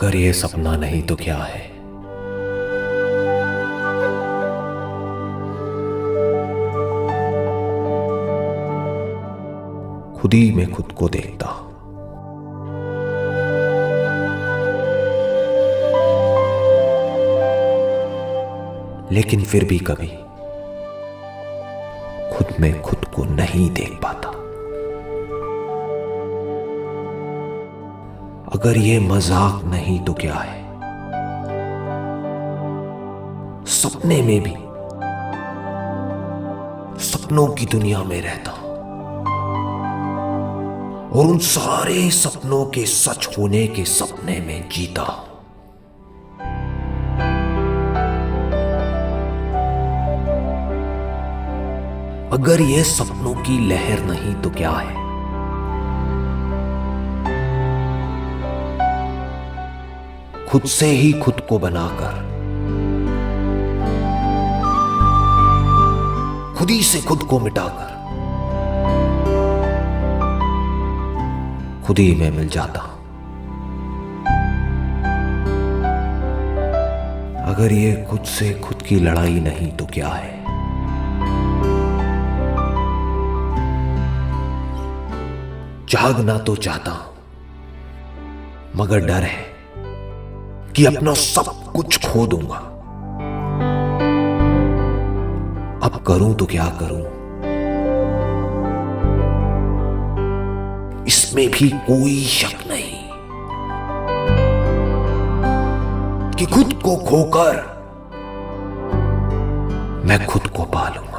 अगर ये सपना नहीं तो क्या है? खुद ही मैं खुद को देखता हूं। लेकिन फिर भी कभी खुद में खुद को नहीं देख पाता। अगर ये मजाक नहीं तो क्या है? सपने में भी सपनों की दुनिया में रहता हूं और उन सारे सपनों के सच होने के सपने में जीता हूं। अगर ये सपनों की लहर नहीं तो क्या है? खुद से ही खुद को बनाकर, खुद ही से खुद को मिटाकर खुद ही मैं मिल जाता हूं। अगर ये खुद से खुद की लड़ाई नहीं तो क्या है? जागना तो चाहता हूं मगर डर है कि अपना सब कुछ खो दूंगा। अब करूं तो क्या करूं? इसमें भी कोई शक नहीं कि खुद को खोकर मैं खुद को पालूंगा।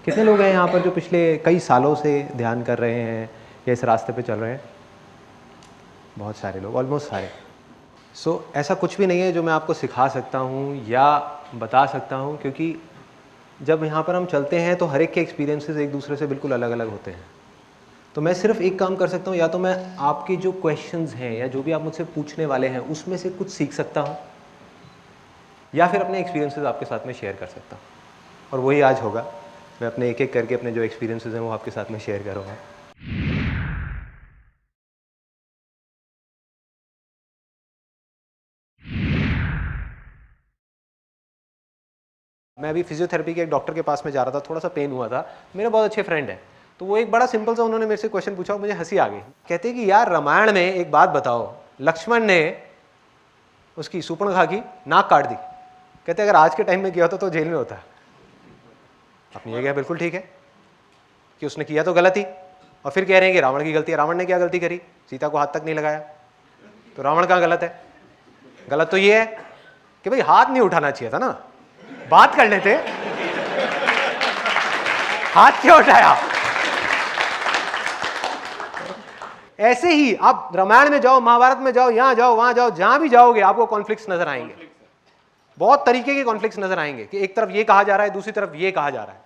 कितने लोग हैं यहाँ पर जो पिछले कई सालों से ध्यान कर रहे हैं या इस रास्ते पे चल रहे हैं? बहुत सारे लोग, ऑलमोस्ट सारे। ऐसा कुछ भी नहीं है जो मैं आपको सिखा सकता हूँ या बता सकता हूँ, क्योंकि जब यहाँ पर हम चलते हैं तो हर एक के एक्सपीरियंसेस एक दूसरे से बिल्कुल अलग अलग होते हैं। तो मैं सिर्फ एक काम कर सकता हूँ, या तो मैं आपके जो क्वेश्चंस हैं या जो भी आप मुझसे पूछने वाले हैं उसमें से कुछ सीख सकता हूँ, या फिर अपने एक्सपीरियंसेस आपके साथ में शेयर कर सकता हूँ। और वही आज होगा। मैं अपने एक एक करके अपने जो एक्सपीरियंसेस हैं वो आपके साथ में शेयर करूँगा। मैं अभी फिजियोथेरेपी के एक डॉक्टर के पास में जा रहा था, थोड़ा सा पेन हुआ था। मेरे बहुत अच्छे फ्रेंड हैं, तो वो एक बड़ा सिंपल सा उन्होंने मेरे से क्वेश्चन पूछा और मुझे हंसी आ गई। कहते कि यार रामायण में एक बात बताओ, लक्ष्मण ने उसकी सूर्पणखा की नाक काट दी। कहते अगर आज के टाइम में किया होता तो जेल में होता। अपनी जगह बिल्कुल ठीक है कि उसने किया तो गलत ही, और फिर कह रहे हैं कि रावण की गलती है। रावण ने क्या गलती करी? सीता को हाथ तक नहीं लगाया, तो रावण कहाँ गलत है? गलत तो ये है कि भाई हाथ नहीं उठाना चाहिए था ना, बात कर लेते, हाथ क्यों उठाया? ऐसे ही आप रामायण में जाओ, महाभारत में जाओ, यहां जाओ, वहां जाओ, जहां भी जाओगे आपको कॉन्फ्लिक्ट्स नजर आएंगे। बहुत तरीके के कॉन्फ्लिक्ट्स नजर आएंगे कि एक तरफ ये कहा जा रहा है, दूसरी तरफ ये कहा जा रहा है।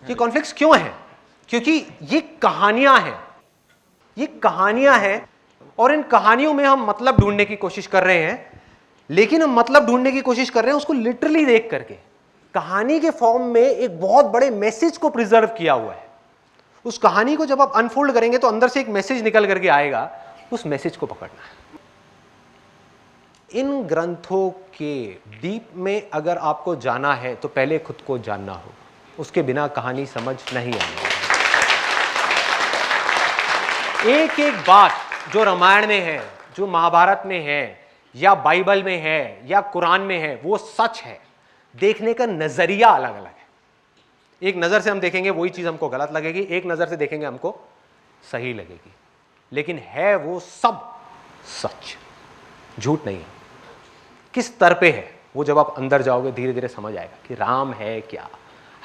ये कॉन्फ्लिक्ट्स क्यों हैं? क्योंकि ये कहानियां हैं, ये कहानियां हैं, और इन कहानियों में हम मतलब ढूंढने की कोशिश कर रहे हैं। लेकिन हम मतलब ढूंढने की कोशिश कर रहे हैं उसको लिटरली देख करके। कहानी के फॉर्म में एक बहुत बड़े मैसेज को प्रिजर्व किया हुआ है। उस कहानी को जब आप अनफोल्ड करेंगे तो अंदर से एक मैसेज निकल करके आएगा, उस मैसेज को पकड़ना है। इन ग्रंथों के डीप में अगर आपको जाना है तो पहले खुद को जानना होगा, उसके बिना कहानी समझ नहीं आएगी। एक एक बात जो रामायण में है, जो महाभारत में है, या बाइबल में है, या कुरान में है, वो सच है। देखने का नजरिया अलग अलग है। एक नजर से हम देखेंगे वही चीज हमको गलत लगेगी, एक नजर से देखेंगे हमको सही लगेगी, लेकिन है वो सब सच, झूठ नहीं है। किस स्तर पे है वो जब आप अंदर जाओगे धीरे धीरे समझ आएगा कि राम है क्या,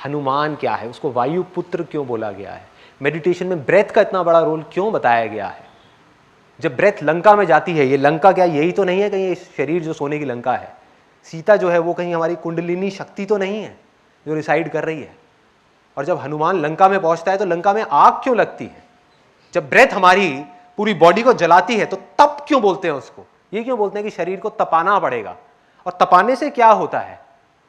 हनुमान क्या है, उसको वायु पुत्र क्यों बोला गया है, मेडिटेशन में ब्रेथ का इतना बड़ा रोल क्यों बताया गया है। जब ब्रेथ लंका में जाती है, ये लंका क्या यही तो नहीं है कहीं, ये शरीर जो सोने की लंका है, सीता जो है वो कहीं हमारी कुंडलिनी शक्ति तो नहीं है जो रिसाइड कर रही है। और जब हनुमान लंका में पहुंचता है तो लंका में आग क्यों लगती है, जब ब्रेथ हमारी पूरी बॉडी को जलाती है तो तप क्यों बोलते हैं उसको, ये क्यों बोलते हैं कि शरीर को तपाना पड़ेगा, और तपाने से क्या होता है,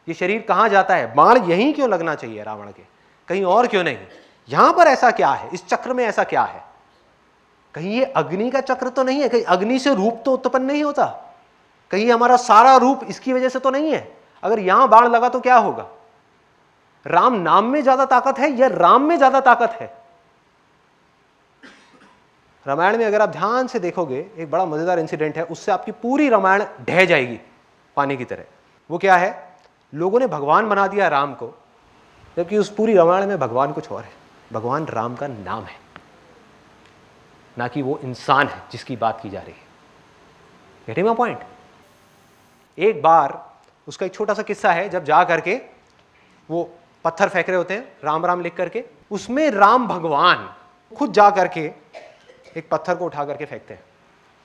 ये शरीर कहां जाता है, बाण यहीं क्यों लगना चाहिए रावण के, कहीं और क्यों नहीं, यहां पर ऐसा क्या है, इस चक्र में ऐसा क्या है, कहीं ये अग्नि का चक्र तो नहीं है, कहीं अग्नि से रूप तो उत्पन्न नहीं होता, कहीं हमारा सारा रूप इसकी वजह से तो नहीं है। अगर यहां बाण लगा तो क्या होगा, राम नाम में ज्यादा ताकत है या राम में ज्यादा ताकत है। रामायण में अगर आप ध्यान से देखोगे एक बड़ा मजेदार इंसिडेंट है, उससे आपकी पूरी रामायण ढह जाएगी पानी की तरह। वो क्या है, लोगों ने भगवान बना दिया राम को, जबकि उस पूरी रामायण में भगवान कुछ और है। भगवान राम का नाम है, ना कि वो इंसान है जिसकी बात की जा रही है। Getting my point. एक बार उसका एक छोटा सा किस्सा है, जब जा करके वो पत्थर फेंक रहे होते हैं राम राम लिख करके, उसमें राम भगवान खुद जा करके एक पत्थर को उठा करके फेंकते हैं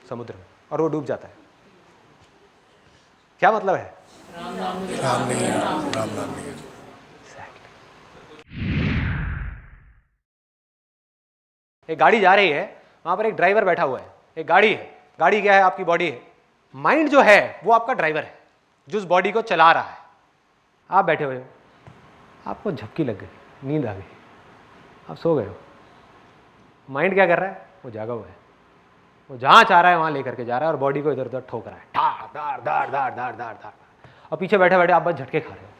समुद्र में और वो डूब जाता है। क्या मतलब है, राम नहीं है, राम नाम नहीं है। एक गाड़ी जा रही है, वहां पर एक ड्राइवर बैठा हुआ है, एक गाड़ी है, गाड़ी क्या है, आपकी बॉडी है, माइंड जो है वो आपका ड्राइवर है जो उस बॉडी को चला रहा है। आप बैठे हुए हो, आपको झपकी लग गई, नींद आ गई, आप सो गए हो, माइंड क्या कर रहा है, वो जागा हुआ है, वो जहां चाह रहा है वहां लेकर के जा रहा है और बॉडी को इधर उधर ठोक रहा है, ठार धार धार धार धार धार धार, और पीछे बैठे बैठे आप बस झटके खा रहे हो,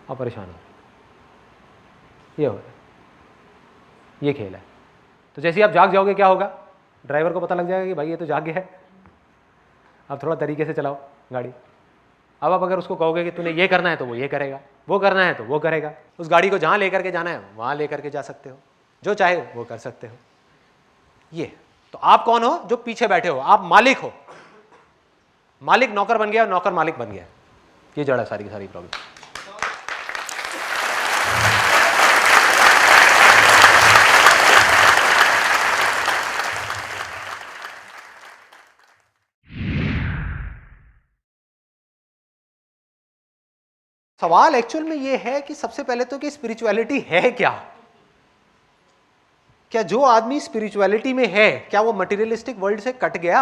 आप परेशान हो, ये हो रहा है, ये खेल है। तो जैसे ही आप जाग जाओगे क्या होगा, ड्राइवर को पता लग जाएगा कि भाई ये तो जाग गया है, आप थोड़ा तरीके से चलाओ गाड़ी। अब आप अगर उसको कहोगे कि तूने ये करना है तो वो ये करेगा, वो करना है तो वो करेगा, उस गाड़ी को जहाँ लेकर के जाना है वहाँ लेकर के जा सकते हो, जो चाहे वो कर सकते हो। ये तो आप कौन हो, जो पीछे बैठे हो, आप मालिक हो। मालिक नौकर बन गया और नौकर मालिक बन गया, ये जड़ है सारी की सारी प्रॉब्लम। सवाल एक्चुअल में ये है कि सबसे पहले तो कि स्पिरिचुअलिटी है क्या, क्या जो आदमी स्पिरिचुअलिटी में है क्या वो मटेरियलिस्टिक वर्ल्ड से कट गया।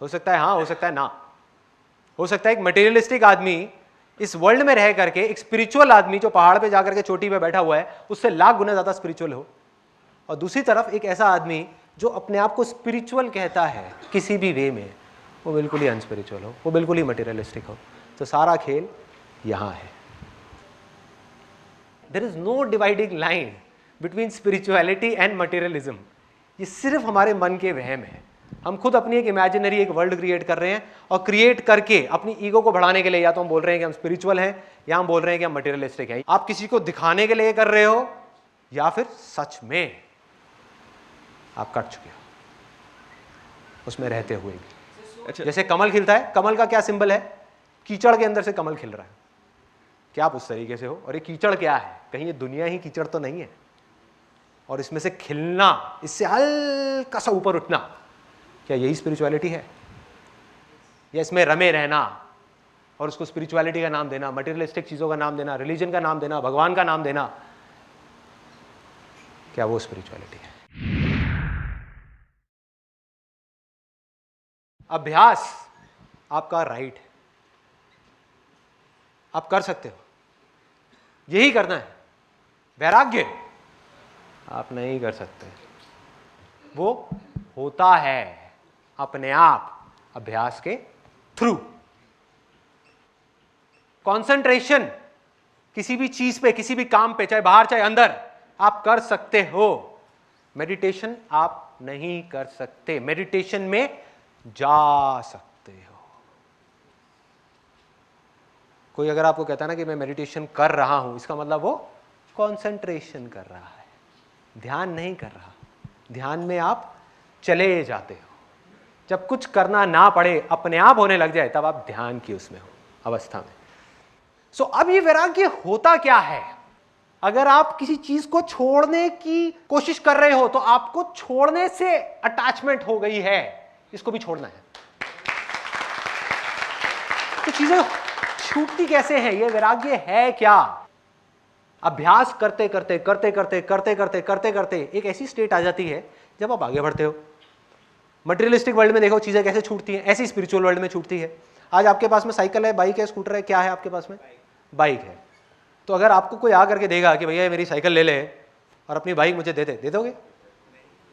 हो सकता है हाँ, हो सकता है ना। हो सकता है एक मटेरियलिस्टिक आदमी इस वर्ल्ड में रह करके एक स्पिरिचुअल आदमी जो पहाड़ पे जाकर के चोटी पे बैठा हुआ है उससे लाख गुना ज्यादा स्पिरिचुअल हो, और दूसरी तरफ एक ऐसा आदमी जो अपने आप को स्पिरिचुअल कहता है किसी भी वे में, वो बिल्कुल ही अनस्पिरिचुअल हो, वो बिल्कुल ही मटेरियलिस्टिक हो। तो सारा खेल यहां है। There is no dividing line between spirituality and materialism. ये सिर्फ हमारे मन के वहम है। हम खुद अपनी एक इमेजिनरी एक वर्ल्ड क्रिएट कर रहे हैं, और क्रिएट करके अपनी ईगो को बढ़ाने के लिए या तो हम बोल रहे हैं कि हम स्पिरिचुअल हैं या हम बोल रहे हैं कि हम मटेरियलिस्टिक हैं। आप किसी को दिखाने के लिए कर रहे हो या फिर सच में आप कट चुके हो उसमें रहते हुए भी। अच्छा, जैसे कमल खिलता है, कमल का क्या सिंबल है, कीचड़ के अंदर से कमल खिल रहा है। क्या आप उस तरीके से हो, और ये कीचड़ क्या है, कहीं ये दुनिया ही कीचड़ तो नहीं है, और इसमें से खिलना, इससे हल्का सा ऊपर उठना, क्या यही स्पिरिचुअलिटी है, या इसमें रमे रहना और उसको स्पिरिचुअलिटी का नाम देना, मटेरियलिस्टिक चीजों का नाम देना, रिलीजन का नाम देना, भगवान का नाम देना, क्या वो स्पिरिचुअलिटी है। अभ्यास आपका राइट है, आप कर सकते हो, यही करना है। वैराग्य आप नहीं कर सकते, वो होता है अपने आप अभ्यास के थ्रू। कंसंट्रेशन किसी भी चीज पे, किसी भी काम पे, चाहे बाहर चाहे अंदर, आप कर सकते हो। मेडिटेशन आप नहीं कर सकते, मेडिटेशन में जा सकते हो। कोई अगर आपको कहता है ना कि मैं मेडिटेशन कर रहा हूं, इसका मतलब वो कंसंट्रेशन कर रहा है, ध्यान नहीं कर रहा। ध्यान में आप चले जाते हो, जब कुछ करना ना पड़े, अपने आप होने लग जाए, तब आप ध्यान की उसमें हो अवस्था में। सो अब ये वैराग्य होता क्या है, अगर आप किसी चीज को छोड़ने की कोशिश कर रहे हो तो आपको छोड़ने से अटैचमेंट हो गई है, इसको भी छोड़ना है। तो चीजें छूटती कैसे हैं? ये वैराग्य है क्या? अभ्यास करते करते करते करते करते करते करते करते एक ऐसी स्टेट आ जाती है जब आप आगे बढ़ते हो। मटेरियलिस्टिक वर्ल्ड में देखो चीजें कैसे छूटती हैं, ऐसी स्पिरिचुअल वर्ल्ड में छूटती है। आज आपके पास में साइकिल है, बाइक है, स्कूटर है, क्या है आपके पास में? बाइक है। तो अगर आपको कोई आ करके देगा कि भैया मेरी साइकिल ले ले और अपनी बाइक मुझे दे दोगे?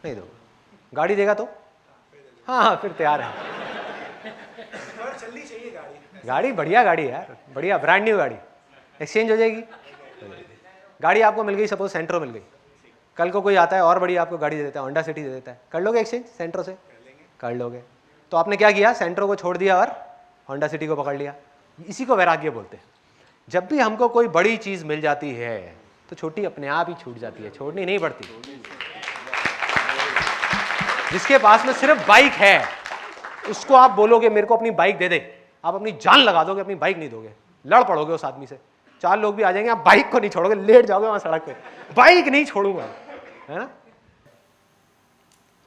नहीं दोगे। गाड़ी देगा तो हाँ फिर तैयार है। चलनी चाहिए गाड़ी। गाड़ी बढ़िया गाड़ी है यार, बढ़िया ब्रांड न्यू गाड़ी, एक्सचेंज हो जाएगी। गाड़ी आपको मिल गई, सपोज सेंट्रो मिल गई, कल को कोई आता है और बड़ी आपको गाड़ी दे देता है, होंडा सिटी दे देता है, कर लोगे एक्सचेंज सेंट्रो से? कर लोगे। तो आपने क्या किया? सेंट्रो को छोड़ दिया और होंडा सिटी को पकड़ लिया। इसी को वैराग्य बोलते हैं। जब भी हमको कोई बड़ी चीज मिल जाती है तो छोटी अपने आप ही छूट जाती है, छोड़नी नहीं पड़ती। जिसके पास में सिर्फ बाइक है उसको आप बोलोगे मेरे को अपनी बाइक दे दे, आप अपनी जान लगा दोगे, अपनी बाइक नहीं दोगे, लड़ पड़ोगे उस आदमी से। 4 लोग भी आ जाएंगे, आप बाइक को नहीं छोड़ोगे, लेट जाओगे वहां सड़क पे, बाइक नहीं छोड़ूंगा, है ना?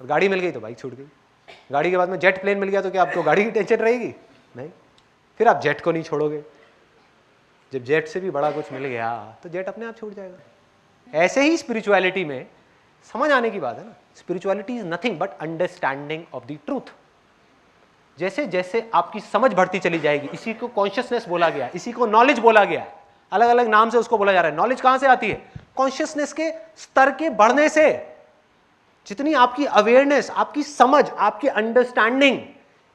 और गाड़ी मिल गई तो बाइक छूट गई। गाड़ी के बाद में जेट प्लेन मिल गया तो क्या आपको गाड़ी की टेंशन रहेगी? नहीं। फिर आप जेट को नहीं छोड़ोगे। जब जेट से भी बड़ा कुछ मिल गया तो जेट अपने आप छूट जाएगा। ऐसे ही स्पिरिचुअलिटी में समझ आने की बात है ना। Spirituality is nothing but understanding of the truth. जैसे जैसे आपकी समझ बढ़ती चली जाएगी, इसी को कॉन्शियसनेस बोला गया, इसी को नॉलेज बोला गया, अलग अलग नाम से उसको बोला जा रहा है। नॉलेज कहां से आती है? कॉन्शियसनेस के स्तर के बढ़ने से। जितनी आपकी अवेयरनेस, आपकी समझ, आपकी अंडरस्टैंडिंग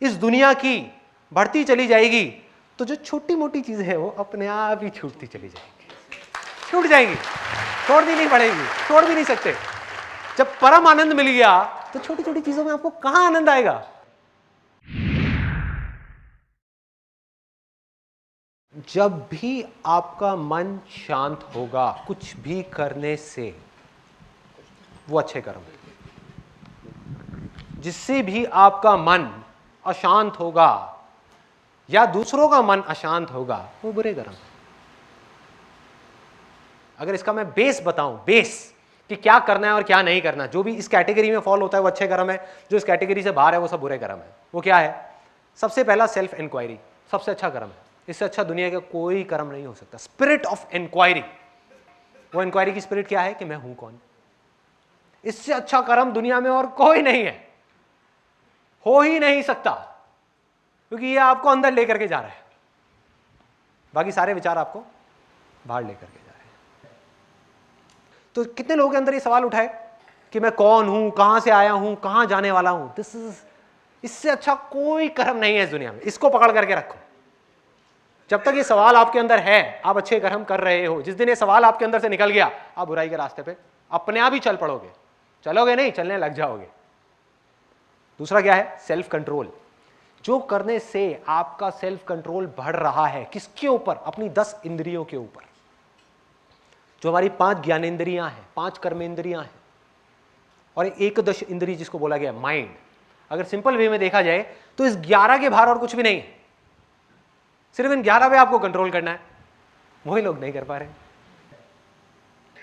इस दुनिया की बढ़ती चली जाएगी तो जो छोटी मोटी चीजें हैं वो अपने आप ही छूटती चली जाएंगी, छूट जाएंगी, छोड़नी नहीं पड़ेगी, छोड़ भी नहीं सकते। जब परम आनंद मिल गया तो छोटी छोटी चीजों में आपको कहां आनंद आएगा? जब भी आपका मन शांत होगा कुछ भी करने से, वो अच्छे कर्म है। जिससे भी आपका मन अशांत होगा या दूसरों का मन अशांत होगा वो बुरे कर्म है। अगर इसका मैं बेस बताऊं, बेस कि क्या करना है और क्या नहीं करना, जो भी इस कैटेगरी में फॉल होता है वो अच्छे कर्म है, जो इस कैटेगरी से बाहर है वो सब बुरे कर्म है। वो क्या है? सबसे पहला सेल्फ इंक्वायरी, सबसे अच्छा कर्म है। इससे अच्छा दुनिया का कोई कर्म नहीं हो सकता। स्पिरिट ऑफ इंक्वायरी, वो इंक्वायरी की स्पिरिट क्या है कि मैं हूं कौन। इससे अच्छा कर्म दुनिया में और कोई नहीं है, हो ही नहीं सकता, क्योंकि ये आपको अंदर लेकर के जा रहा है, बाकी सारे विचार आपको बाहर लेकर के जा रहे हैं। तो कितने लोगों के अंदर ये सवाल उठाए कि मैं कौन हूं, कहां से आया हूं, कहां जाने वाला हूं। इससे अच्छा कोई कर्म नहीं है इस दुनिया में। इसको पकड़ करके रखो। जब तक ये सवाल आपके अंदर है, आप अच्छे कर्म कर रहे हो। जिस दिन ये सवाल आपके अंदर से निकल गया, आप बुराई के रास्ते पे अपने आप ही चल पड़ोगे। चलोगे नहीं, चलने लग जाओगे। दूसरा क्या है? Self control. जो करने से आपका सेल्फ कंट्रोल बढ़ रहा है, किसके ऊपर? अपनी 10 इंद्रियों के ऊपर। जो हमारी 5 ज्ञानेंद्रियां हैं, 5 कर्मेंद्रियां हैं, और एक एकदश इंद्रिय जिसको बोला गया माइंड। अगर सिंपल वे में देखा जाए तो इस 11 के बाहर और कुछ भी नहीं है। सिर्फ इन 11 पे आपको कंट्रोल करना है। वही लोग नहीं कर पा रहे।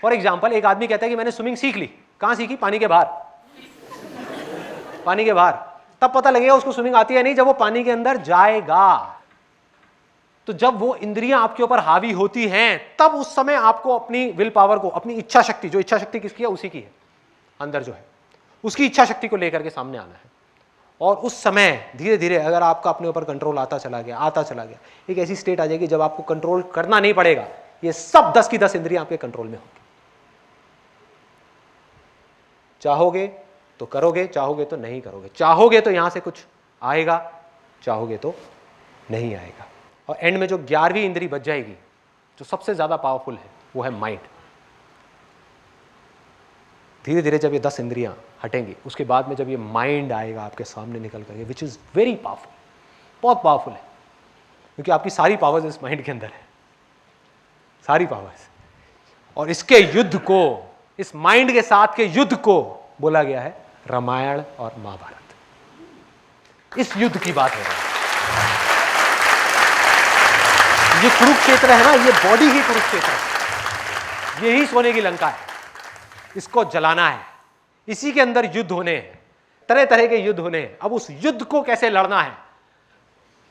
फॉर एग्जाम्पल, एक आदमी कहता है कि मैंने स्विमिंग सीख ली। कहां सीखी? पानी के बाहर। पानी के बाहर। तब पता लगेगा उसको स्विमिंग आती है नहीं जब वो पानी के अंदर जाएगा। तो जब वो इंद्रियां आपके ऊपर हावी होती हैं, तब उस समय आपको अपनी विल पावर को, अपनी इच्छा शक्ति, जो इच्छा शक्ति किसकी है? उसी की है, अंदर जो है, उसकी इच्छा शक्ति को लेकर के सामने आना है। और उस समय धीरे धीरे अगर आपका अपने ऊपर कंट्रोल आता चला गया, एक ऐसी स्टेट आ जाएगी जब आपको कंट्रोल करना नहीं पड़ेगा। ये सब 10 की 10 इंद्रियां आपके कंट्रोल में होंगी। चाहोगे तो करोगे, चाहोगे तो नहीं करोगे। चाहोगे तो यहां से कुछ आएगा, चाहोगे तो नहीं आएगा। और एंड में जो 11वीं इंद्री बच जाएगी, जो सबसे ज्यादा पावरफुल है, वो है माइंड। धीरे धीरे जब ये 10 इंद्रियां हटेंगी, उसके बाद में जब ये माइंड आएगा आपके सामने निकल करके, विच इज वेरी पावरफुल, बहुत पावरफुल है, क्योंकि आपकी सारी पावर्स इस माइंड के अंदर है, सारी पावर्स। और इसके युद्ध को, इस माइंड के साथ के युद्ध को बोला गया है रामायण और महाभारत। इस युद्ध की बात हो रही है। ये कुरुक्षेत्र है ना, ये बॉडी ही कुरुक्षेत्र है। यही सोने की लंका है, इसको जलाना है, इसी के अंदर युद्ध होने हैं, तरह तरह के युद्ध होने हैं। अब उस युद्ध को कैसे लड़ना है,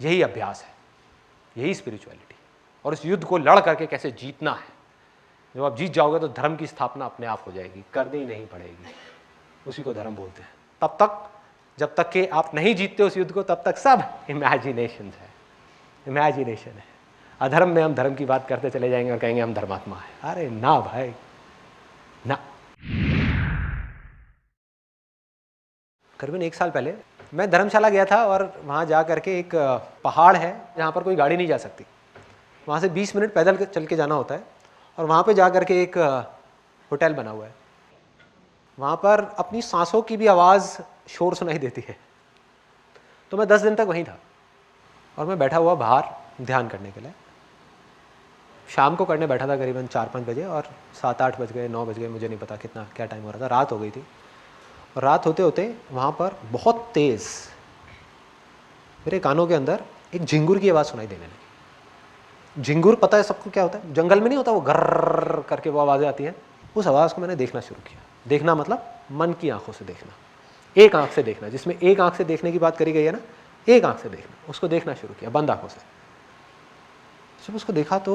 यही अभ्यास है, यही स्पिरिचुअलिटी। और उस युद्ध को लड़ करके कैसे जीतना है। जब आप जीत जाओगे तो धर्म की स्थापना अपने आप हो जाएगी, करनी ही नहीं पड़ेगी। उसी को धर्म बोलते हैं। तब तक, जब तक कि आप नहीं जीतते उस युद्ध को, तब तक सब इमेजिनेशन है, इमेजिनेशन है। अधर्म में हम धर्म की बात करते चले जाएंगे और कहेंगे हम धर्मात्मा है। अरे ना भाई ना। करीबन 1 साल पहले मैं धर्मशाला गया था और वहाँ जा करके एक पहाड़ है जहाँ पर कोई गाड़ी नहीं जा सकती, वहाँ से 20 मिनट पैदल चल के जाना होता है। और वहाँ पे जा करके एक होटल बना हुआ है, वहाँ पर अपनी सांसों की भी आवाज़ शोर सुनाई देती है। तो मैं 10 दिन तक वहीं था और मैं बैठा हुआ बाहर ध्यान करने के लिए। शाम को करने बैठा था करीबन 4-5 बजे और 7-8 बज गए, 9 बज गए, मुझे नहीं पता कितना क्या टाइम हो रहा था। रात हो गई थी और रात होते होते वहाँ पर बहुत तेज़ मेरे कानों के अंदर एक झिंगुर की आवाज़ सुनाई देने लगी। झिंगुर पता है सबको क्या होता है, जंगल में नहीं होता वो गर्र करके वो आवाज़ें आती हैं। उस आवाज़ को मैंने देखना शुरू किया। देखना मतलब मन की आंखों से देखना, एक आंख से देखना, जिसमें एक आंख से देखने की बात करी गई है ना, एक आंख से देखना, उसको देखना शुरू किया बंद आंखों से। जब उसको देखा तो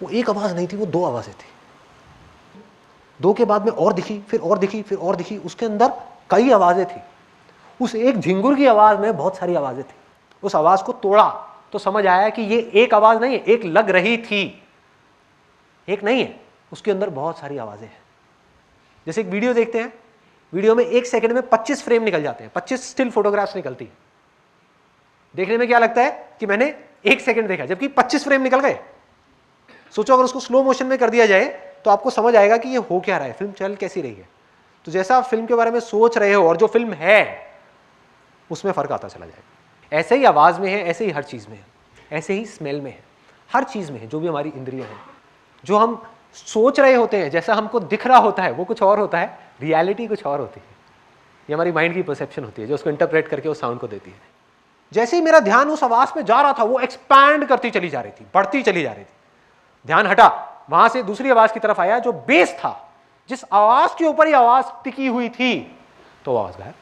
वो एक आवाज़ नहीं थी, वो 2 आवाज़ें थी। 2 के बाद में और दिखी, फिर और दिखी, फिर और दिखी। उसके अंदर कई आवाज़ें थी। उस एक झिंगुर की आवाज़ में बहुत सारी आवाज़ें थी। उस आवाज़ को तोड़ा तो समझ आया कि ये एक आवाज़ नहीं है, एक लग रही थी, एक नहीं है, उसके अंदर बहुत सारी आवाज़ें हैं। जैसे एक वीडियो देखते हैं, वीडियो में 1 सेकंड में 25 फ्रेम निकल जाते हैं, 25 स्टिल फोटोग्राफ्स निकलती है। देखने में क्या लगता है कि मैंने 1 सेकंड देखा, जबकि 25 फ्रेम निकल गए। सोचो अगर उसको स्लो मोशन में कर दिया जाए तो आपको समझ आएगा कि ये हो क्या रहा है, फिल्म चल कैसी रही है। तो जैसा आप फिल्म के बारे में सोच रहे हो और जो फिल्म है उसमें फ़र्क आता चला जाएगा। ऐसे ही आवाज़ में है, ऐसे ही हर चीज़ में है, ऐसे ही स्मेल में है, हर चीज़ में है। जो भी हमारी इंद्रियां हैं, जो हम सोच रहे होते हैं, जैसा हमको दिख रहा होता है वो कुछ और होता है, रियलिटी कुछ और होती है। ये हमारी माइंड की परसेप्शन होती है जो उसको इंटरप्रेट करके उस साउंड को देती है। जैसे ही मेरा ध्यान उस आवाज़ पे जा रहा था, वो एक्सपैंड करती चली जा रही थी, बढ़ती चली जा रही थी। ध्यान हटा, वहां से दूसरी आवाज़ की तरफ आया जो बेस था, जिस आवाज़ के ऊपर ही आवाज़ टिकी हुई थी, तो आवाज़ गायब।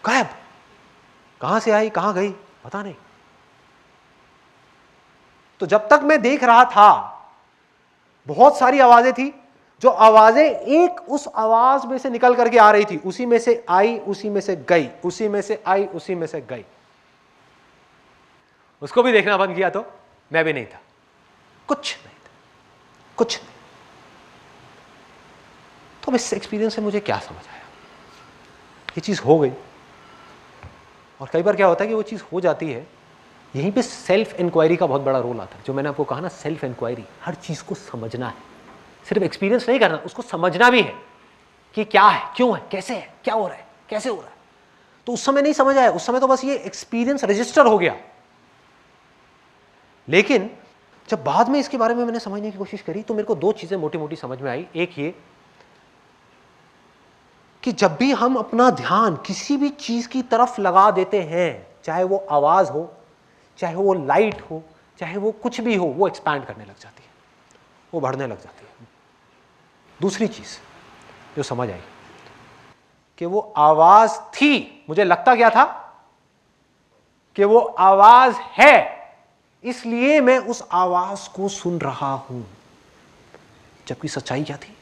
गायब कहां से आई, कहां गई, पता नहीं। तो जब तक मैं देख रहा था बहुत सारी आवाजें थी, जो आवाजें एक उस आवाज में से निकल करके आ रही थी, उसी में से आई, उसी में से गई, उसी में से आई, उसी में से गई। उसको भी देखना बंद किया तो मैं भी नहीं था, कुछ नहीं था, कुछ नहीं। तो इस एक्सपीरियंस से मुझे क्या समझ आया, ये चीज हो गई। और कई बार क्या होता है कि वो चीज हो जाती है, यहीं पे सेल्फ इंक्वायरी का बहुत बड़ा रोल आता है। जो मैंने आपको कहा ना, सेल्फ इंक्वायरी, हर चीज को समझना है, सिर्फ एक्सपीरियंस नहीं करना, उसको समझना भी है कि क्या है, क्यों है, कैसे है, क्या हो रहा है, कैसे हो रहा है। तो उस समय नहीं समझ आया, उस समय तो बस ये एक्सपीरियंस रजिस्टर हो गया। लेकिन जब बाद में इसके बारे में मैंने समझने की कोशिश करी तो मेरे को 2 चीजें मोटी मोटी समझ में आई। एक ये कि जब भी हम अपना ध्यान किसी भी चीज की तरफ लगा देते हैं, चाहे वो आवाज हो, चाहे वो लाइट हो, चाहे वो कुछ भी हो, वो एक्सपैंड करने लग जाती है, वो बढ़ने लग जाती है। दूसरी चीज जो समझ आई कि वो आवाज थी, मुझे लगता क्या था कि वो आवाज है, इसलिए मैं उस आवाज को सुन रहा हूं। जबकि सच्चाई क्या थी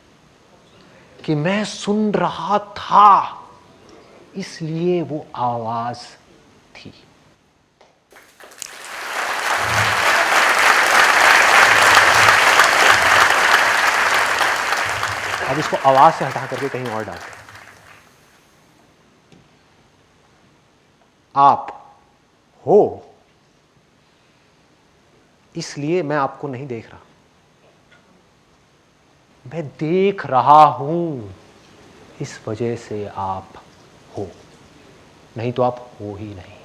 कि मैं सुन रहा था, इसलिए वो आवाज थी। अब इसको आवाज से हटा करके कहीं और डालते हैं। आप हो, इसलिए मैं आपको नहीं देख रहा, मैं देख रहा हूं, इस वजह से आप हो, नहीं तो आप हो ही नहीं।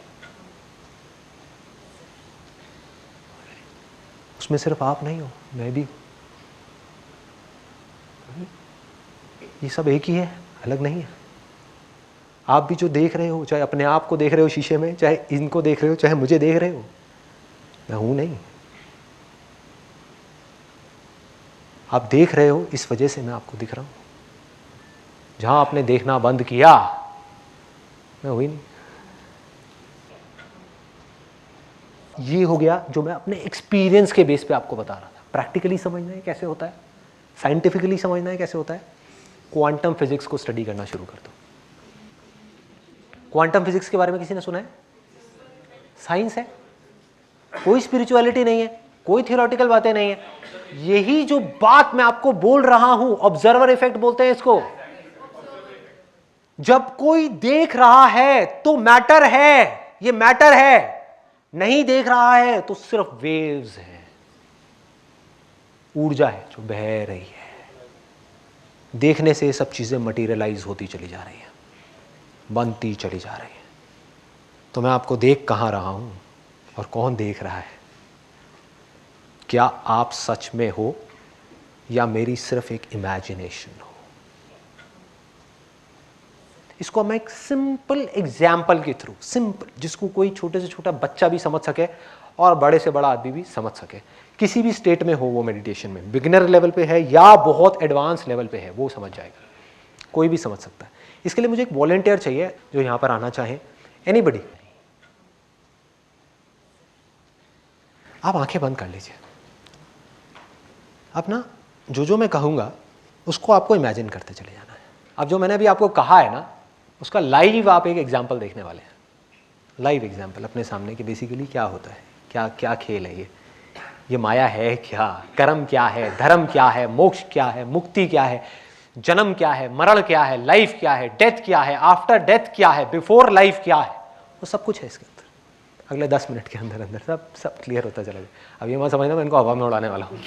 उसमें सिर्फ आप नहीं हो, मैं भी हूं। ये सब एक ही है, अलग नहीं है। आप भी जो देख रहे हो, चाहे अपने आप को देख रहे हो शीशे में, चाहे इनको देख रहे हो, चाहे मुझे देख रहे हो, मैं हूं नहीं। आप देख रहे हो, इस वजह से मैं आपको दिख रहा हूं। जहां आपने देखना बंद किया, मैं हुई नहीं। ये हो गया जो मैं अपने एक्सपीरियंस के बेस पे आपको बता रहा था। प्रैक्टिकली समझना है कैसे होता है, साइंटिफिकली समझना है कैसे होता है, क्वांटम फिजिक्स को स्टडी करना शुरू कर दो। क्वांटम फिजिक्स के बारे में किसी ने सुना है? साइंस है, कोई स्पिरिचुअलिटी नहीं है, कोई थियोरेटिकल बातें नहीं है। यही जो बात मैं आपको बोल रहा हूं, ऑब्जर्वर इफेक्ट बोलते हैं इसको। जब कोई देख रहा है तो मैटर है, ये मैटर है। नहीं देख रहा है तो सिर्फ वेव्स है, ऊर्जा है जो बह रही है। देखने से सब चीजें मटीरियलाइज होती चली जा रही हैं, बनती चली जा रही हैं। तो मैं आपको देख कहां रहा हूं और कौन देख रहा है? क्या आप सच में हो या मेरी सिर्फ एक इमेजिनेशन हो? इसको मैं एक सिंपल एग्जाम्पल के थ्रू, सिंपल, जिसको कोई छोटे से छोटा बच्चा भी समझ सके और बड़े से बड़ा आदमी भी समझ सके, किसी भी स्टेट में हो वो मेडिटेशन में, बिगिनर लेवल पे है या बहुत एडवांस लेवल पे है, वो समझ जाएगा, कोई भी समझ सकता है। इसके लिए मुझे एक वॉलंटियर चाहिए जो यहां पर आना चाहे। एनीबडी, आप आंखें बंद कर लीजिए। अब ना जो मैं कहूंगा उसको आपको इमेजिन करते चले जाना है। अब जो मैंने अभी आपको कहा है ना, उसका लाइव आप एक एग्जाम्पल देखने वाले हैं। लाइव एग्जाम्पल अपने सामने कि बेसिकली क्या होता है, क्या क्या खेल है ये माया है क्या, कर्म क्या है, धर्म क्या है, मोक्ष क्या है, मुक्ति क्या है, जन्म क्या है, मरण क्या है, लाइफ क्या है, डेथ क्या है, आफ्टर डेथ क्या है, बिफोर लाइफ क्या है, वो सब कुछ है इसके अंदर। अगले 10 मिनट के अंदर अंदर सब क्लियर होता चला जाए। अब ये मत समझना मैं इनको हवा में उड़ाने वाला हूँ।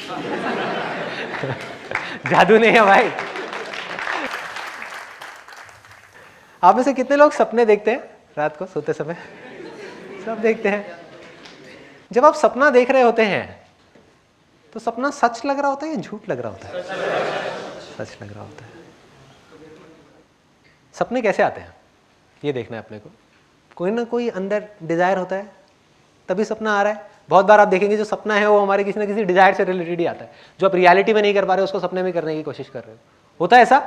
जादू नहीं है भाई। आप में से कितने लोग सपने देखते हैं रात को सोते समय? सब देखते हैं। जब आप सपना देख रहे होते हैं तो सपना सच लग रहा होता है या झूठ लग रहा होता है? सच लग रहा होता है। सपने कैसे आते हैं ये देखना है अपने को। कोई ना कोई अंदर डिजायर होता है तभी सपना आ रहा है। बहुत बार आप देखेंगे जो सपना है वो हमारे किसी ना किसी डिजायर से रिलेटेड ही आता है। जो आप रियलिटी में नहीं कर पा रहे हो उसको सपने में करने की कोशिश कर रहे हो। होता है ऐसा?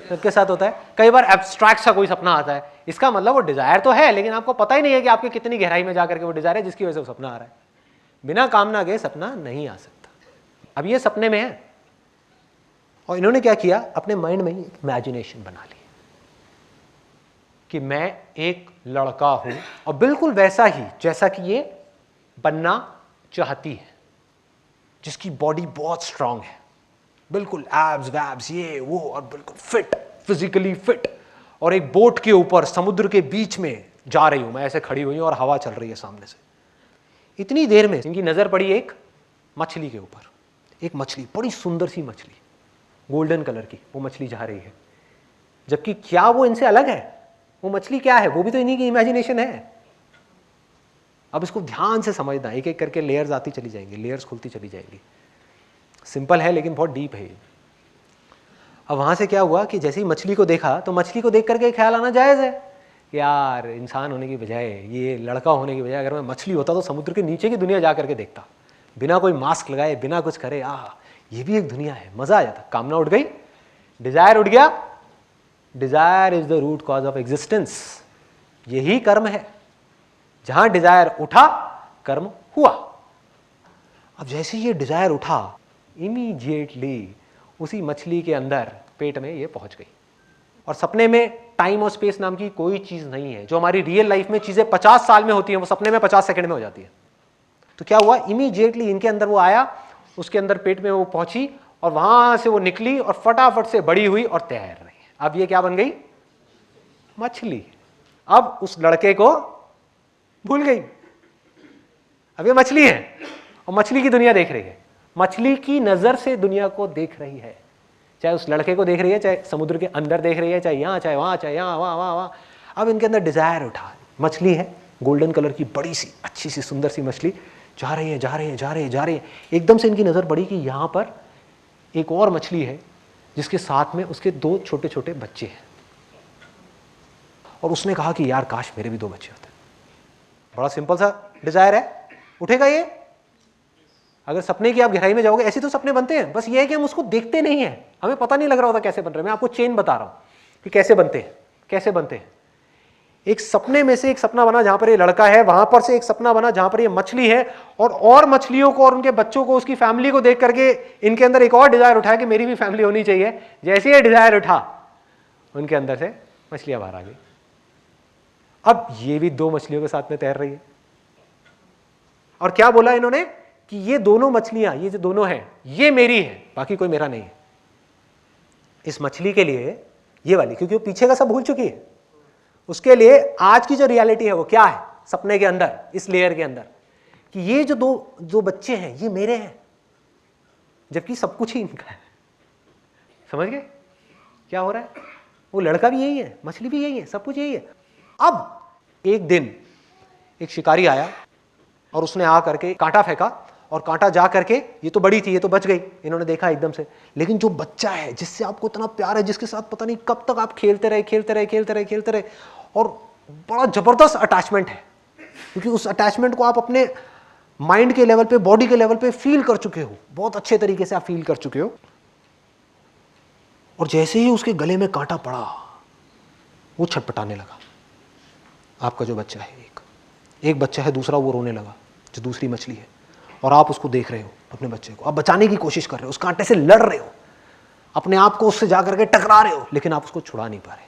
सबके साथ होता है। कई बार एब्स्ट्रैक्ट सा कोई सपना आता है, इसका मतलब वो डिजायर तो है लेकिन आपको पता ही नहीं है कि आपके कितनी गहराई में जाकर के वो डिजायर है जिसकी वजह से वो सपना आ रहा है। बिना कामना के सपना नहीं आ सकता। अब ये सपने में है और इन्होंने क्या किया, अपने माइंड में ही इमेजिनेशन बना ली कि मैं एक लड़का हूं और बिल्कुल वैसा ही जैसा कि ये बनना चाहती है, जिसकी बॉडी बहुत स्ट्रांग है, बिल्कुल एब्स वैब्स ये वो और बिल्कुल फिट, फिजिकली फिट, और एक बोट के ऊपर समुद्र के बीच में जा रही हूं मैं, ऐसे खड़ी हुई हूं और हवा चल रही है सामने से। इतनी देर में इनकी नजर पड़ी एक मछली के ऊपर। एक मछली, बड़ी सुंदर सी मछली, गोल्डन कलर की, वो मछली जा रही है। जबकि क्या वो इनसे अलग है? वो मछली क्या है? वो भी तो इन्हीं की इमेजिनेशन है। अब इसको ध्यान से समझना, एक एक करके लेयर्स आती चली जाएंगी, लेयर्स खुलती चली जाएंगी। सिंपल है लेकिन बहुत डीप है। अब वहां से क्या हुआ कि जैसे ही मछली को देखा तो मछली को देख करके ख्याल आना जायज है कि यार इंसान होने की बजाय, ये लड़का होने की बजाय अगर मैं मछली होता तो समुद्र के नीचे की दुनिया जा करके देखता, बिना कोई मास्क लगाए, बिना कुछ करे। ये भी एक दुनिया है, मजा आ जाता। कामना उठ गई, डिजायर उठ गया। Desire is the root cause of existence. यही कर्म है। जहां डिजायर उठा कर्म हुआ। अब जैसे ये डिजायर उठा, इमीडिएटली उसी मछली के अंदर पेट में ये पहुंच गई। और सपने में टाइम और स्पेस नाम की कोई चीज नहीं है। जो हमारी रियल लाइफ में चीजें 50 साल में होती हैं वो सपने में 50 सेकंड में हो जाती है। तो क्या हुआ, इमीडिएटली इनके अंदर वो आया, उसके अंदर पेट में वो पहुंची और वहां से वो निकली और फटाफट से बड़ी हुई और तैर रही है। अब ये क्या बन गई? मछली। अब उस लड़के को भूल गई। अब ये मछली है और मछली की दुनिया देख रही है। मछली की नजर से दुनिया को देख रही है, चाहे उस लड़के को देख रही है, चाहे समुद्र के अंदर देख रही है, चाहे यहां, चाहे वहां, चाहे यहां, वहां, वहां, वहां। अब इनके अंदर डिजायर उठा। मछली है, गोल्डन कलर की, बड़ी सी, अच्छी सी, सुंदर सी मछली जा रही है, जा रही है, जा रही है, जा रही है। एकदम से इनकी नजर पड़ी कि यहां पर एक और मछली है जिसके साथ में उसके 2 छोटे छोटे बच्चे हैं। और उसने कहा कि यार काश मेरे भी 2 बच्चे होते। बड़ा सिंपल सा डिजायर है। उठेगा ये? अगर सपने की आप गहराई में जाओगे ऐसे तो सपने बनते हैं, बस ये है कि हम उसको देखते नहीं हैं, हमें पता नहीं लग रहा होता कैसे बन रहे हैं। मैं आपको चेन बता रहा हूं कि कैसे बनते हैं, कैसे बनते हैं। एक सपने में से एक सपना बना जहां पर ये लड़का है, वहां पर से एक सपना बना जहां पर ये मछली है, और मछलियों को और उनके बच्चों को, उसकी फैमिली को देख करके इनके अंदर एक और डिजायर उठा कि मेरी भी फैमिली होनी चाहिए। जैसे ये डिजायर उठा, उनके अंदर से मछलियां बाहर आ गई। अब ये भी 2 मछलियों के साथ में तैर रही है, और क्या बोला इन्होंने कि ये दोनों मछलियां, ये जो दोनों हैं, ये मेरी है, बाकी कोई मेरा नहीं है। इस मछली के लिए ये वाली, क्योंकि वो पीछे का सब भूल चुकी है, उसके लिए आज की जो रियलिटी है वो क्या है, सपने के अंदर, इस लेयर के अंदर, कि ये जो बच्चे हैं ये मेरे हैं, जबकि सब कुछ ही इनका है। समझ गए क्या हो रहा है? वो लड़का भी यही है, मछली भी यही है, सब कुछ यही है। अब एक दिन एक शिकारी आया और उसने आ करके कांटा फेंका, और कांटा जा करके, ये तो बड़ी थी, ये तो बच गई, इन्होंने देखा एकदम से, लेकिन जो बच्चा है जिससे आपको इतना प्यार है, जिसके साथ पता नहीं कब तक आप खेलते रहे, और बड़ा जबरदस्त अटैचमेंट है, क्योंकि उस अटैचमेंट को आप अपने माइंड के लेवल पे, बॉडी के लेवल पे फील कर चुके हो, बहुत अच्छे तरीके से आप फील कर चुके हो। और जैसे ही उसके गले में कांटा पड़ा, वो छटपटाने लगा। आपका जो बच्चा है, एक बच्चा है, दूसरा वो रोने लगा, जो दूसरी मछली है, और आप उसको देख रहे हो, अपने बच्चे को आप बचाने की कोशिश कर रहे हो, उस कांटे से लड़ रहे हो, अपने आप को उससे जाकर के टकरा रहे हो, लेकिन आप उसको छुड़ा नहीं पा रहे।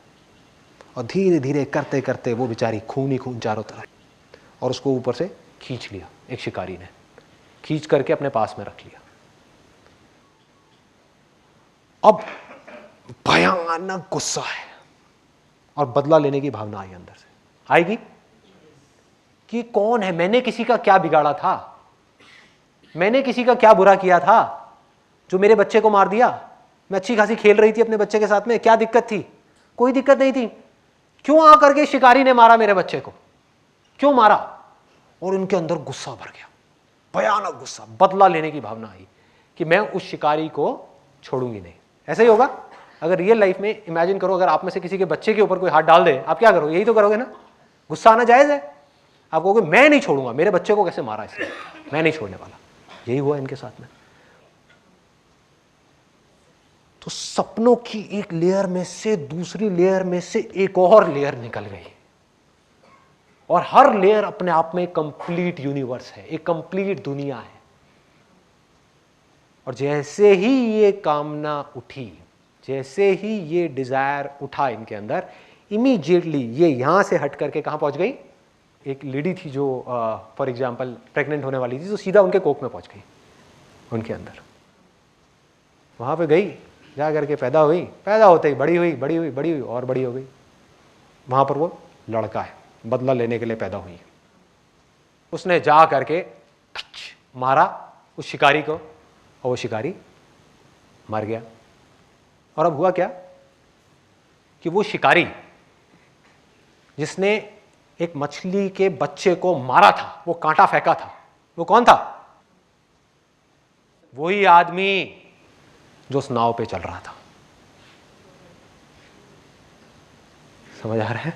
और धीरे धीरे करते करते वो बेचारी खून ही खून चारों तरफ, और उसको ऊपर से खींच लिया, एक शिकारी ने खींच करके अपने पास में रख लिया। अब भयानक गुस्सा है और बदला लेने की भावना आई अंदर से, आएगी कि कौन है, मैंने किसी का क्या बिगाड़ा था, मैंने किसी का क्या बुरा किया था जो मेरे बच्चे को मार दिया। मैं अच्छी खासी खेल रही थी अपने बच्चे के साथ में, क्या दिक्कत थी? कोई दिक्कत नहीं थी। क्यों आकर के शिकारी ने मारा मेरे बच्चे को, क्यों मारा? और उनके अंदर गुस्सा भर गया, भयानक गुस्सा, बदला लेने की भावना आई कि मैं उस शिकारी को छोड़ूंगी नहीं। ऐसा ही होगा अगर रियल लाइफ में, इमेजिन करो अगर आप में से किसी के बच्चे के ऊपर कोई हाथ डाल दे, आप क्या करोगे? यही तो करोगे ना, गुस्सा आना जायज है। आप कहोगे मैं नहीं छोड़ूंगा, मेरे बच्चे को कैसे मारा इसने, मैं नहीं छोड़ने वाला। यही हुआ इनके साथ में। तो सपनों की एक लेयर में से दूसरी लेयर में से एक और लेयर निकल गई, और हर लेयर अपने आप में कंप्लीट यूनिवर्स है, एक कंप्लीट दुनिया है। और जैसे ही ये कामना उठी, जैसे ही ये डिजायर उठा इनके अंदर, इमीडिएटली ये यहां से हट करके कहां पहुंच गई? एक लेडी थी जो फॉर एग्जांपल प्रेग्नेंट होने वाली थी, तो सीधा उनके कोख में पहुंच गई, उनके अंदर वहां पे गई, जा करके पैदा हुई, पैदा होते ही बड़ी हुई और बड़ी हो गई। वहां पर वो लड़का है, बदला लेने के लिए पैदा हुई। उसने जा करके मारा उस शिकारी को, और वो शिकारी मर गया। और अब हुआ क्या कि वो शिकारी जिसने एक मछली के बच्चे को मारा था, वो कांटा फेंका था, वो कौन था? वही आदमी जो उस नाव पे चल रहा था। समझ आ रहा है?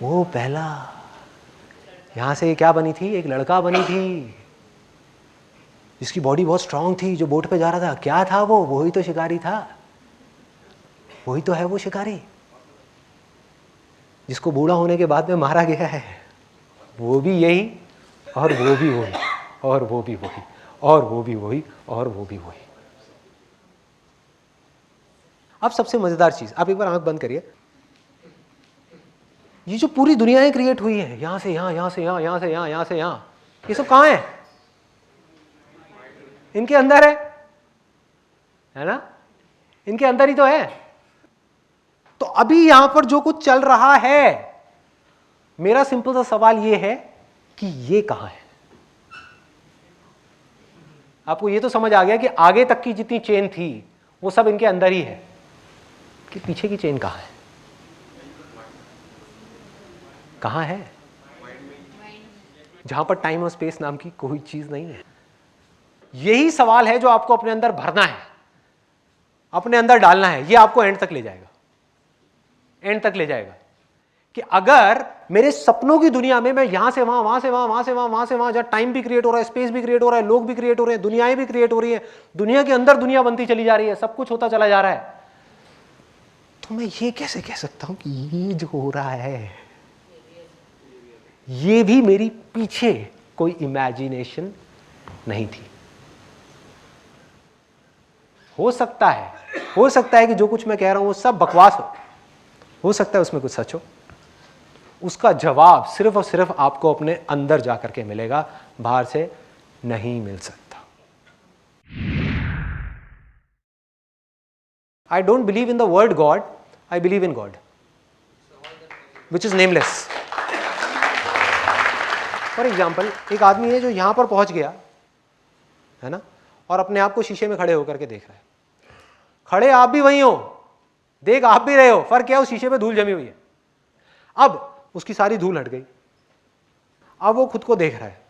वो पहला, यहां से क्या बनी थी? एक लड़का बनी थी जिसकी बॉडी बहुत स्ट्रांग थी, जो बोट पे जा रहा था। क्या था वो? वही तो शिकारी था, वही तो है वो शिकारी जिसको बूढ़ा होने के बाद में मारा गया है। वो भी यही, और वो भी वही, और वो भी वही, और वो भी वही, और वो भी वही। अब सबसे मजेदार चीज, आप एक बार आंख बंद करिए। ये जो पूरी दुनियाएं क्रिएट हुई है, यहां से यहां, यहां से यहां, यहां से यहां, यहां से यहां, ये सब कहां है? इनके अंदर है ना? इनके अंदर ही तो है। तो अभी यहां पर जो कुछ चल रहा है, मेरा सिंपल सा सवाल यह है कि ये कहां है? आपको ये तो समझ आ गया कि आगे तक की जितनी चेन थी वो सब इनके अंदर ही है, कि पीछे की चेन कहां है? कहां है? जहां पर टाइम और स्पेस नाम की कोई चीज नहीं है। यही सवाल है जो आपको अपने अंदर भरना है, अपने अंदर डालना है। ये आपको एंड तक ले जाएगा, एंड तक ले जाएगा कि अगर मेरे सपनों की दुनिया में मैं यहां से वहां, वहां से वहां, वहां से वहां, वहां से वहां, जहां टाइम भी क्रिएट हो रहा है, स्पेस भी क्रिएट हो रहा है, लोग भी क्रिएट हो रहे हैं, दुनियाएं भी क्रिएट हो रही है, दुनिया के अंदर दुनिया बनती चली जा रही है, सब कुछ होता चला जा रहा है, तो मैं ये कैसे कह सकता हूं कि ये जो हो रहा है ये भी मेरी पीछे कोई इमेजिनेशन नहीं थी? हो सकता है कि जो कुछ मैं कह रहा हूं वो सब बकवास हो सकता है उसमें कुछ सच हो। उसका जवाब सिर्फ और सिर्फ आपको अपने अंदर जाकर के मिलेगा, बाहर से नहीं मिल सकता। I don't believe in the word God, I believe in God, which is nameless. For example, एक आदमी है जो यहां पर पहुंच गया है ना, और अपने आप को शीशे में खड़े होकर के देख रहा है। खड़े आप भी वहीं हो, देख आप भी रहे हो, फर्क क्या है, उस शीशे पे धूल जमी हुई है। अब उसकी सारी धूल हट गई, अब वो खुद को देख रहा है,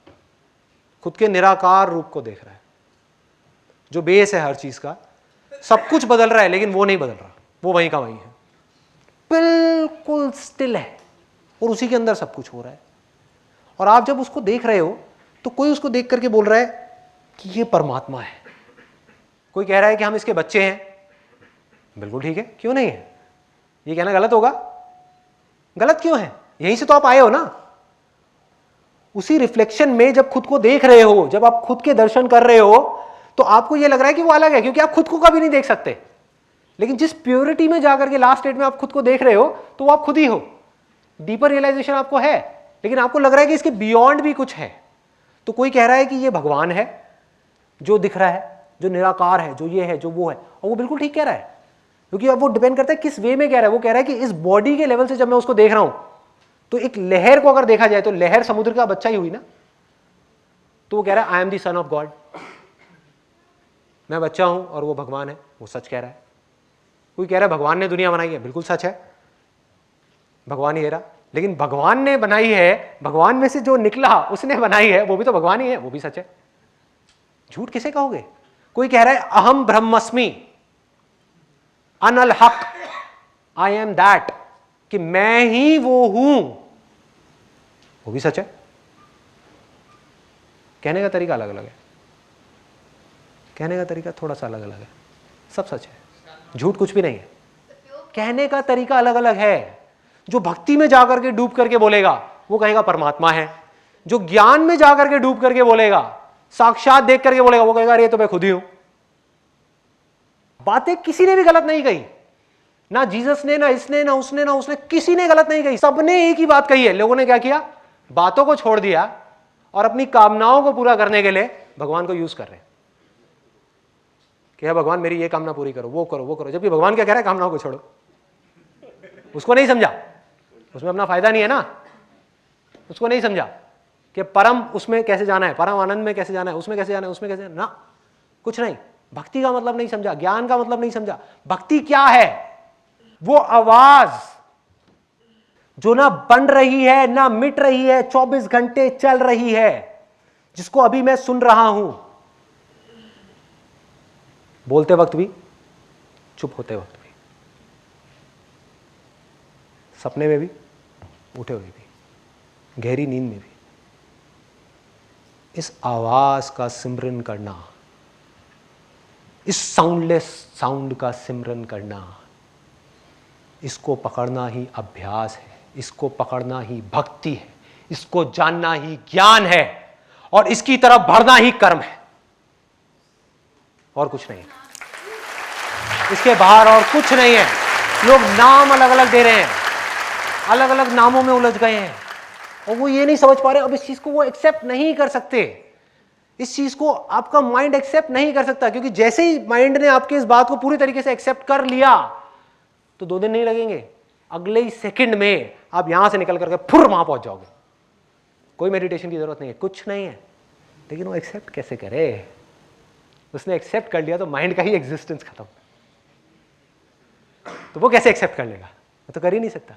खुद के निराकार रूप को देख रहा है, जो बेस है हर चीज का। सब कुछ बदल रहा है लेकिन वो नहीं बदल रहा, वो वहीं का वहीं है, बिल्कुल स्टिल है, और उसी के अंदर सब कुछ हो रहा है। और आप जब उसको देख रहे हो तो कोई उसको देख करके बोल रहा है कि ये परमात्मा है, कोई कह रहा है कि हम इसके बच्चे हैं, बिल्कुल ठीक है, क्यों नहीं है? ये कहना गलत होगा? गलत क्यों है? यहीं से तो आप आए हो ना। उसी रिफ्लेक्शन में जब खुद को देख रहे हो, जब आप खुद के दर्शन कर रहे हो, तो आपको यह लग रहा है कि वो अलग है, क्योंकि आप खुद को कभी नहीं देख सकते। लेकिन जिस प्योरिटी में जाकर के लास्ट स्टेट में आप खुद को देख रहे हो, तो वो आप खुद ही हो। डीपर रियलाइजेशन आपको है, लेकिन आपको लग रहा है कि इसके बियॉन्ड भी कुछ है। तो कोई कह रहा है कि ये भगवान है जो दिख रहा है, जो निराकार है, जो ये है, जो वो है, और वो बिल्कुल ठीक कह रहा है, क्योंकि अब वो डिपेंड करता है किस वे में कह रहा है। वो कह रहा है कि इस बॉडी के लेवल से जब मैं उसको देख रहा हूं, तो एक लहर को अगर देखा जाए तो लहर समुद्र का बच्चा ही हुई ना। तो वो कह रहा है I am the son of God, मैं बच्चा हूं और वो भगवान है, वो सच कह रहा है। कोई कह रहा है भगवान ने दुनिया बनाई है, बिल्कुल सच है, भगवान ही है रहा। लेकिन भगवान ने बनाई है, भगवान में से जो निकला उसने बनाई है, वो भी तो भगवान ही है, वो भी सच है। झूठ किसे कहोगे? कोई कह रहा है अहम ब्रह्मस्मि, अनल हक, आई एम दैट, कि मैं ही वो हूं, वो भी सच है। कहने का तरीका अलग अलग है, कहने का तरीका थोड़ा सा अलग अलग है, सब सच है, झूठ कुछ भी नहीं है। कहने का तरीका अलग अलग है। जो भक्ति में जाकर के डूब करके बोलेगा वो कहेगा परमात्मा है, जो ज्ञान में जाकर के डूब करके बोलेगा, साक्षात देख करके बोलेगा, वो कहेगा अरे तो मैं खुद ही हूं। बातें किसी ने भी गलत नहीं कही, ना जीसस ने, ना इसने, ना उसने, ना उसने, किसी ने गलत नहीं कही, सबने एक ही बात कही है। लोगों ने क्या किया? बातों को छोड़ दिया और अपनी कामनाओं को पूरा करने के लिए भगवान को यूज कर रहे हैं कि भगवान मेरी ये कामना पूरी करो, वो करो, वो करो। जबकि भगवान क्या कह रहा है? कामनाओं को छोड़ो। उसको नहीं समझा, उसमें अपना फायदा नहीं है ना। उसको नहीं समझा कि परम उसमें कैसे जाना है, परम आनंद में कैसे जाना है, उसमें कैसे जाना है, उसमें कैसे जाना, ना कुछ नहीं। भक्ति का मतलब नहीं समझा, ज्ञान का मतलब नहीं समझा। भक्ति क्या है? वो आवाज जो ना बन रही है ना मिट रही है, 24 घंटे चल रही है, जिसको अभी मैं सुन रहा हूं, बोलते वक्त भी, चुप होते वक्त भी, सपने में भी, उठे हुए भी, गहरी नींद में भी। इस आवाज का सिमरन करना, इस साउंडलेस साउंड का सिमरन करना, इसको पकड़ना ही अभ्यास है, इसको पकड़ना ही भक्ति है, इसको जानना ही ज्ञान है, और इसकी तरफ बढ़ना ही कर्म है, और कुछ नहीं है। इसके बाहर और कुछ नहीं है। लोग नाम अलग अलग दे रहे हैं, अलग अलग नामों में उलझ गए हैं, और वो ये नहीं समझ पा रहे। अब इस चीज को वो एक्सेप्ट नहीं कर सकते, इस चीज को आपका माइंड एक्सेप्ट नहीं कर सकता, क्योंकि जैसे ही माइंड ने आपके इस बात को पूरी तरीके से एक्सेप्ट कर लिया, तो 2 दिन नहीं लगेंगे, अगले ही सेकंड में आप यहां से निकल करके फुर वहां पहुंच जाओगे। कोई मेडिटेशन की जरूरत नहीं है, कुछ नहीं है। लेकिन वो एक्सेप्ट कैसे करे? उसने एक्सेप्ट कर लिया तो माइंड का ही एग्जिस्टेंस खत्म। तो वो कैसे एक्सेप्ट कर लेगा? वो तो कर ही नहीं सकता।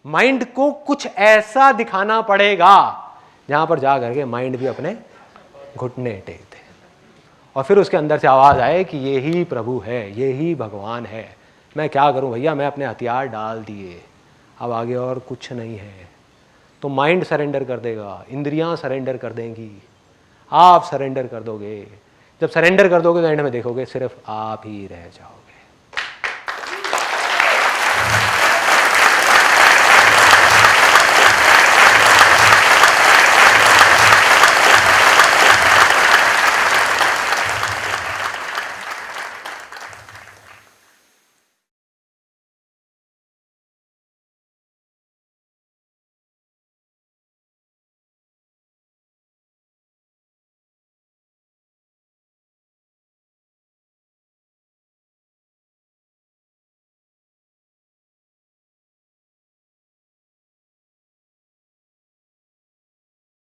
माइंड को कुछ ऐसा दिखाना पड़ेगा जहां पर जा करके माइंड भी अपने घुटने टेक दे, और फिर उसके अंदर से आवाज आए कि ये ही प्रभु है, ये ही भगवान है। मैं क्या करूं भैया, मैं अपने हथियार डाल दिए, अब आगे और कुछ नहीं है। तो माइंड सरेंडर कर देगा, इंद्रियां सरेंडर कर देंगी, आप सरेंडर कर दोगे। जब सरेंडर कर दोगे तो एंड में देखोगे सिर्फ आप ही रह जाओगे।